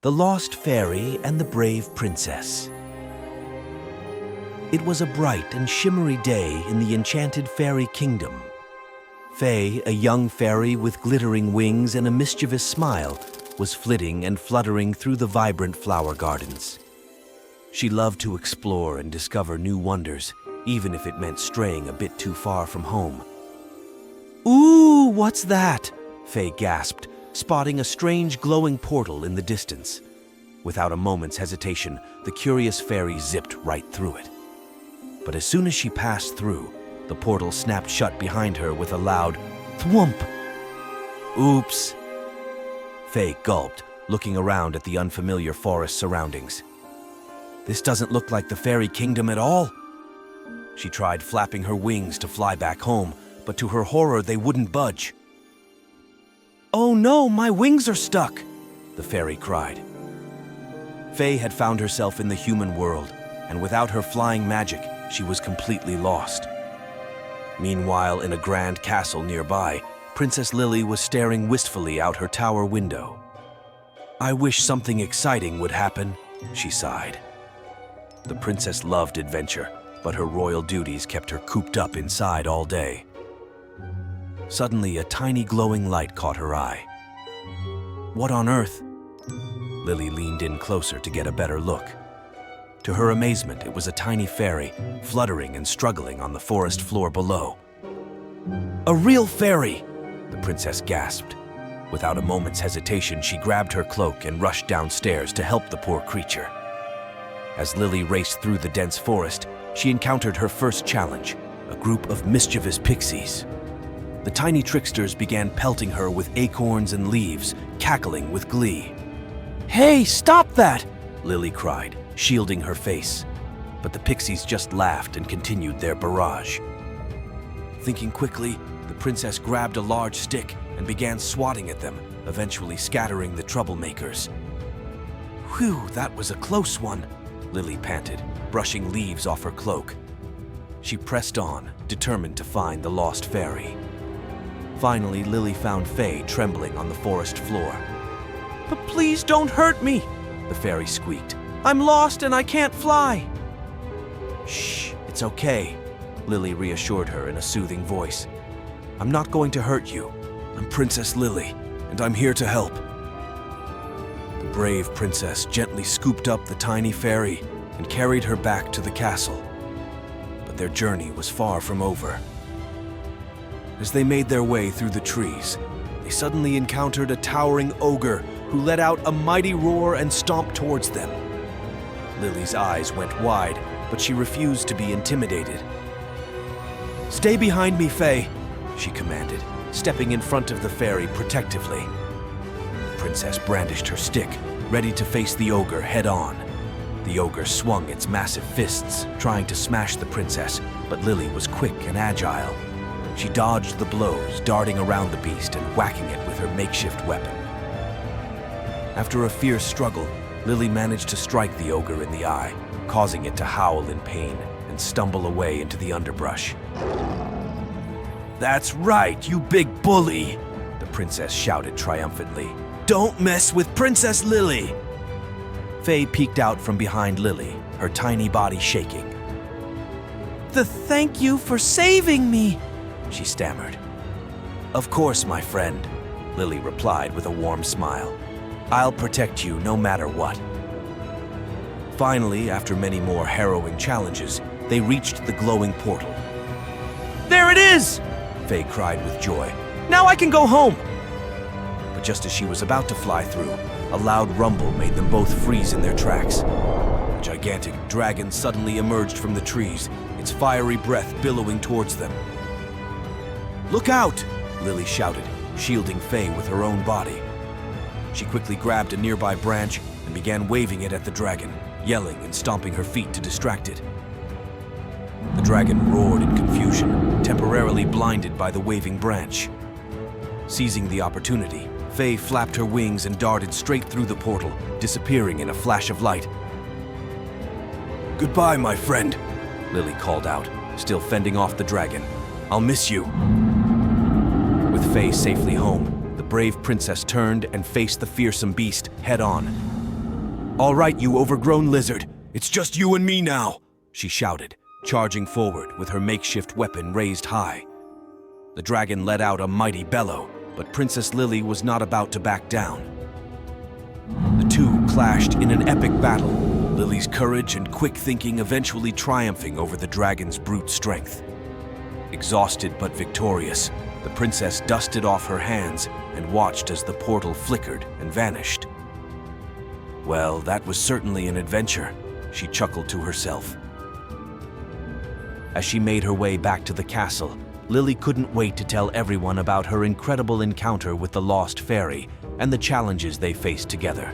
The Lost Fairy and the Brave Princess. It was a bright and shimmery day in the enchanted fairy kingdom. Faye, a young fairy with glittering wings and a mischievous smile, was flitting and fluttering through the vibrant flower gardens. She loved to explore and discover new wonders, even if it meant straying a bit too far from home. "Ooh, what's that?" Faye gasped, spotting a strange glowing portal in the distance. Without a moment's hesitation, the curious fairy zipped right through it. But as soon as she passed through, the portal snapped shut behind her with a loud thwomp. Oops. Faye gulped, looking around at the unfamiliar forest surroundings. This doesn't look like the fairy kingdom at all. She tried flapping her wings to fly back home, but to her horror, they wouldn't budge. "Oh no, my wings are stuck!" the fairy cried. Faye had found herself in the human world, and without her flying magic, she was completely lost. Meanwhile, in a grand castle nearby, Princess Lily was staring wistfully out her tower window. "I wish something exciting would happen," she sighed. The princess loved adventure, but her royal duties kept her cooped up inside all day. Suddenly, a tiny glowing light caught her eye. "What on earth?" Lily leaned in closer to get a better look. To her amazement, it was a tiny fairy, fluttering and struggling on the forest floor below. "A real fairy!" the princess gasped. Without a moment's hesitation, she grabbed her cloak and rushed downstairs to help the poor creature. As Lily raced through the dense forest, she encountered her first challenge, a group of mischievous pixies. The tiny tricksters began pelting her with acorns and leaves, cackling with glee. "Hey, stop that!" Lily cried, shielding her face. But the pixies just laughed and continued their barrage. Thinking quickly, the princess grabbed a large stick and began swatting at them, eventually scattering the troublemakers. "Whew, that was a close one," Lily panted, brushing leaves off her cloak. She pressed on, determined to find the lost fairy. Finally, Lily found Faye trembling on the forest floor. "But please don't hurt me," the fairy squeaked. "I'm lost and I can't fly." "Shh, it's okay," Lily reassured her in a soothing voice. "I'm not going to hurt you. I'm Princess Lily, and I'm here to help." The brave princess gently scooped up the tiny fairy and carried her back to the castle. But their journey was far from over. As they made their way through the trees, they suddenly encountered a towering ogre who let out a mighty roar and stomped towards them. Lily's eyes went wide, but she refused to be intimidated. "Stay behind me, Faye," she commanded, stepping in front of the fairy protectively. The princess brandished her stick, ready to face the ogre head-on. The ogre swung its massive fists, trying to smash the princess, but Lily was quick and agile. She dodged the blows, darting around the beast and whacking it with her makeshift weapon. After a fierce struggle, Lily managed to strike the ogre in the eye, causing it to howl in pain and stumble away into the underbrush. "That's right, you big bully!" the princess shouted triumphantly. "Don't mess with Princess Lily!" Faye peeked out from behind Lily, her tiny body shaking. "Thank you for saving me," she stammered. "Of course, my friend," Lily replied with a warm smile. "I'll protect you no matter what." Finally, after many more harrowing challenges, they reached the glowing portal. "There it is!" Faye cried with joy. "Now I can go home!" But just as she was about to fly through, a loud rumble made them both freeze in their tracks. A gigantic dragon suddenly emerged from the trees, its fiery breath billowing towards them. "Look out!" Lily shouted, shielding Faye with her own body. She quickly grabbed a nearby branch and began waving it at the dragon, yelling and stomping her feet to distract it. The dragon roared in confusion, temporarily blinded by the waving branch. Seizing the opportunity, Faye flapped her wings and darted straight through the portal, disappearing in a flash of light. "Goodbye, my friend," Lily called out, still fending off the dragon. "I'll miss you." With Faye safely home, the brave princess turned and faced the fearsome beast head-on. "All right, you overgrown lizard. It's just you and me now," she shouted, charging forward with her makeshift weapon raised high. The dragon let out a mighty bellow, but Princess Lily was not about to back down. The two clashed in an epic battle, Lily's courage and quick thinking eventually triumphing over the dragon's brute strength. Exhausted but victorious, the princess dusted off her hands and watched as the portal flickered and vanished. Well, that was certainly an adventure, she chuckled to herself. As she made her way back to the castle, Lily couldn't wait to tell everyone about her incredible encounter with the lost fairy and the challenges they faced together.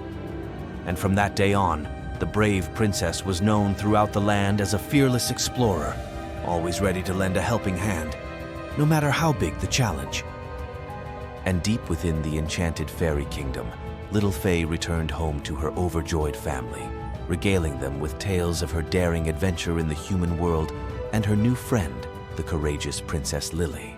And from that day on, the brave princess was known throughout the land as a fearless explorer, always ready to lend a helping hand, no matter how big the challenge. And deep within the enchanted fairy kingdom, little Faye returned home to her overjoyed family, regaling them with tales of her daring adventure in the human world and her new friend, the courageous Princess Lily.